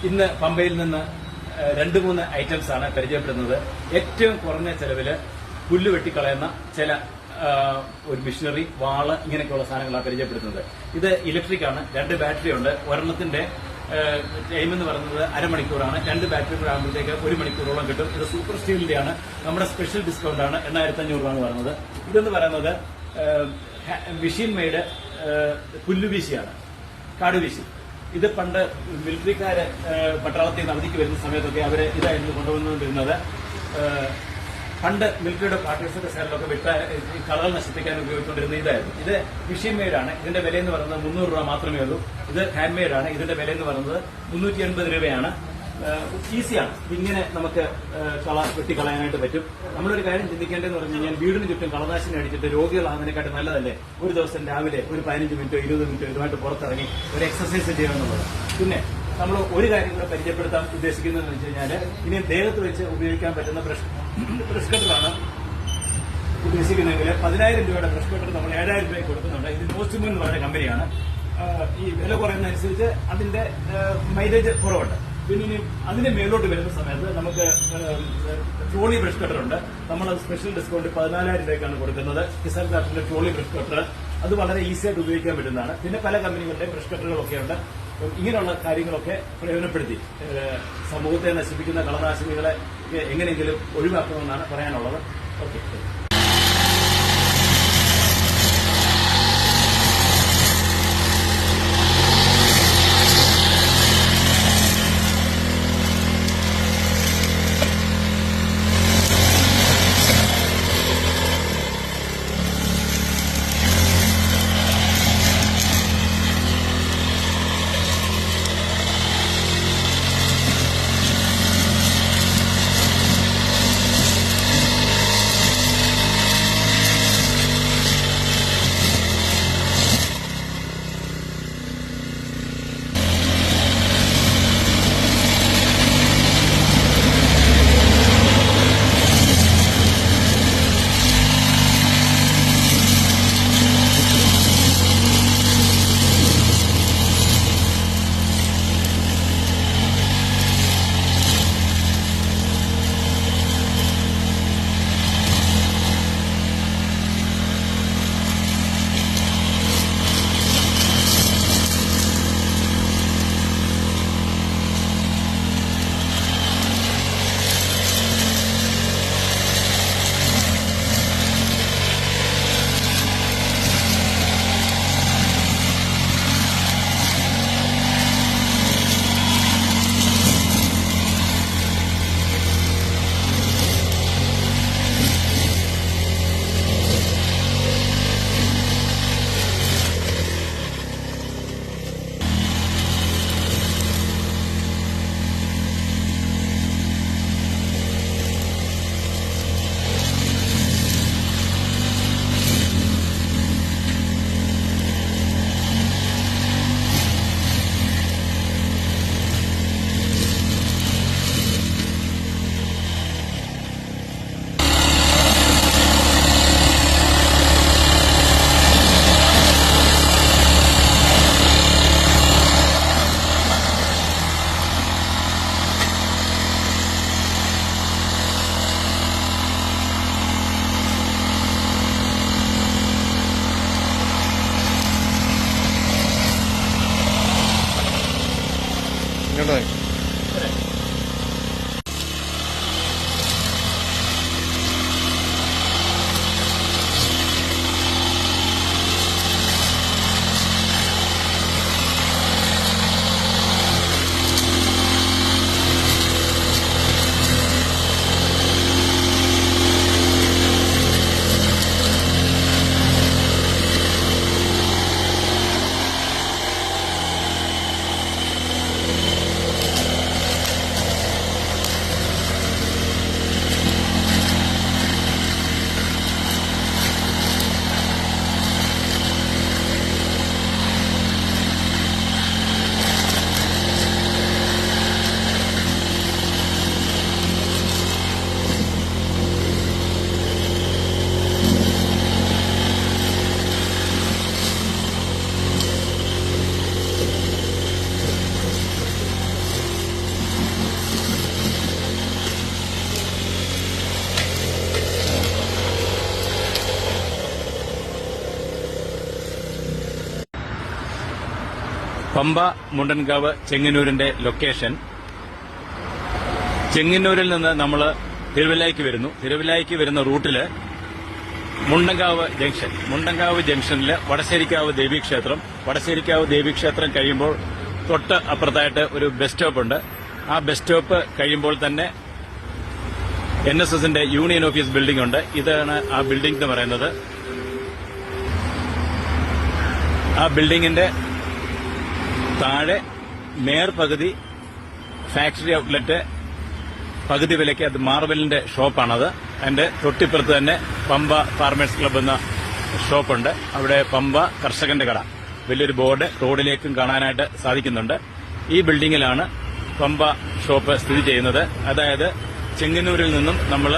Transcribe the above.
ഇന്ന് പമ്പയിൽ നിന്ന് 2-3 ഐറ്റംസ് ആണ് പരിചയപ്പെടുന്നത്. ഏറ്റവും കുറഞ്ഞ ചെലവില് പുല്ല് വെട്ടിക്കളയുന്ന ചില ഒരു മിഷനറി, വാള്, ഇങ്ങനെയൊക്കെയുള്ള സാധനങ്ങളാണ് പരിചയപ്പെടുത്തുന്നത്. ഇത് ഇലക്ട്രിക് ആണ്. 2 ബാറ്ററി ഉണ്ട്. ഒരെണ്ണത്തിന്റെ ടൈം എന്ന് പറയുന്നത് അരമണിക്കൂറാണ്. 2 ബാറ്ററി കൂടെ ആകുമ്പോഴത്തേക്ക് 1 മണിക്കൂറോളം കിട്ടും. ഇത് സൂപ്പർ സ്റ്റീലിന്റെ ആണ്. നമ്മുടെ സ്പെഷ്യൽ ഡിസ്കൗണ്ട് ആണ്. 8,500 രൂപയാണ് പറയുന്നത്. ഇതെന്ന് പറയുന്നത് മെഷീൻ മെയ്ഡ് പുല്ലുവീശിയാണ്, കാടുവീശി. ഇത് പണ്ട് മിലിറ്ററിക്കാര് പട്ടാളത്തിൽ നിന്ന് അവധിക്ക് വരുന്ന സമയത്തൊക്കെ അവര് ഇതായിരുന്നു കൊണ്ടുവന്നുകൊണ്ടിരുന്നത്. പണ്ട് മിലിറ്ററിയുടെ ക്വാർട്ടേഴ്സിന്റെ സൈഡിലൊക്കെ വിട്ട കളകൾ നശിപ്പിക്കാൻ ഉപയോഗിച്ചുകൊണ്ടിരുന്ന ഇതായിരുന്നു. ഇത് മെഷീൻ മെയ്ഡാണ്. ഇതിന്റെ വില എന്ന് പറയുന്നത് 300 രൂപ മാത്രമേ ഉള്ളൂ. ഇത് ഹാൻഡ് മെയ്ഡാണ്. ഇതിന്റെ വില എന്ന് പറയുന്നത് 380 രൂപയാണ്. ഈസിയാണ്. ഇങ്ങനെ നമുക്ക് കള വെട്ടിക്കളയാനായിട്ട് പറ്റും. നമ്മളൊരു കാര്യം ചിന്തിക്കേണ്ടതെന്ന് പറഞ്ഞു കഴിഞ്ഞാൽ, വീടിന് ചുറ്റും കളനാശിനി അടിച്ചിട്ട് രോഗികളാകുന്നതിനെക്കാട്ടും നല്ലതല്ലേ ഒരു ദിവസം രാവിലെ ഒരു 15 മിനിറ്റോ 20 മിനിറ്റോ ഇതുമായിട്ട് പുറത്തിറങ്ങി ഒരു എക്സസൈസ് ചെയ്യണമെന്നുള്ളത്. പിന്നെ നമ്മൾ ഒരു കാര്യം കൂടെ പരിചയപ്പെടുത്താൻ ഉദ്ദേശിക്കുന്നതെന്ന് വെച്ച് കഴിഞ്ഞാൽ, ഇനി ദേഹത്ത് വെച്ച് ഉപയോഗിക്കാൻ പറ്റുന്ന ബ്രഷ് കട്ടറാണ് ഉദ്ദേശിക്കുന്നതെങ്കിൽ 10,000 രൂപയുടെ ബ്രഷ് കട്ടർ നമ്മൾ 7,000 രൂപയ്ക്ക് കൊടുക്കുന്നുണ്ട്. ഇത് നോസ്റ്റിമോ എന്ന് പറയുന്ന കമ്പനിയാണ്. ഈ വില കുറയുന്നതനുസരിച്ച് അതിന്റെ മൈലേജ് കുറവുണ്ട്. പിന്നെ ഇനി അതിന്റെ മേലോട്ട് വരുന്ന സമയത്ത് നമുക്ക് ട്രോളി ബ്രഷ് കട്ടർ ഉണ്ട്. നമ്മളത് സ്പെഷ്യൽ ഡിസ്കൗണ്ട് 14,000 രൂപയ്ക്കാണ് കൊടുക്കുന്നത്. കിസാൻ ക്രാഫ്റ്റിന്റെ ട്രോളി ബ്രഷ് കട്ടർ, അത് വളരെ ഈസി ആയിട്ട് ഉപയോഗിക്കാൻ പറ്റുന്നതാണ്. പിന്നെ പല കമ്പനികളുടെ ബ്രഷ് കട്ടറുകളൊക്കെ ഉണ്ട്. ഇങ്ങനെയുള്ള കാര്യങ്ങളൊക്കെ പ്രയോജനപ്പെടുത്തി സമൂഹത്തെ നശിപ്പിക്കുന്ന കളനാശിനികളെ എങ്ങനെയെങ്കിലും ഒഴിവാക്കണമെന്നാണ് പറയാനുള്ളത്. ഓക്കെ. ഇങ്ങോട്ട് പമ്പ മുണ്ടൻകാവ് ചെങ്ങന്നൂരിന്റെ ലൊക്കേഷൻ. ചെങ്ങന്നൂരിൽ നിന്ന് നമ്മൾ തിരുവല്ലയ്ക്ക് വരുന്ന റൂട്ടില് മുണ്ടൻകാവ് ജംഗ്ഷനിൽ വടശ്ശേരിക്കാവ് ദേവീക്ഷേത്രം കഴിയുമ്പോൾ തൊട്ട് അപ്പുറത്തായിട്ട് ഒരു ബസ് സ്റ്റോപ്പ് ഉണ്ട്. ആ ബസ് സ്റ്റോപ്പ് കഴിയുമ്പോൾ തന്നെ NSSന്റെ യൂണിയൻ ഓഫീസ് ബിൽഡിംഗ് ഉണ്ട്. ഇതാണ് ആ ബിൽഡിംഗ് എന്ന് പറയുന്നത്. ആ ബിൽഡിംഗിന്റെ താഴെ പകുതി ഫാക്ടറി ഔട്ട്ലെറ്റ്, പകുതി വിലയ്ക്ക് അത് മാർബലിന്റെ ഷോപ്പാണത്. അതിന്റെ തൊട്ടിപ്പുറത്ത് തന്നെ പമ്പ ഫാർമേഴ്സ് ക്ലബ്ബ് എന്ന ഷോപ്പുണ്ട്. അവിടെ പമ്പ കർഷകന്റെ കട, വലിയൊരു ബോർഡ് റോഡിലേക്കും കാണാനായിട്ട് സാധിക്കുന്നുണ്ട്. ഈ ബിൽഡിംഗിലാണ് പമ്പ ഷോപ്പ് സ്ഥിതി ചെയ്യുന്നത്. അതായത് ചെങ്ങന്നൂരിൽ നിന്നും നമ്മൾ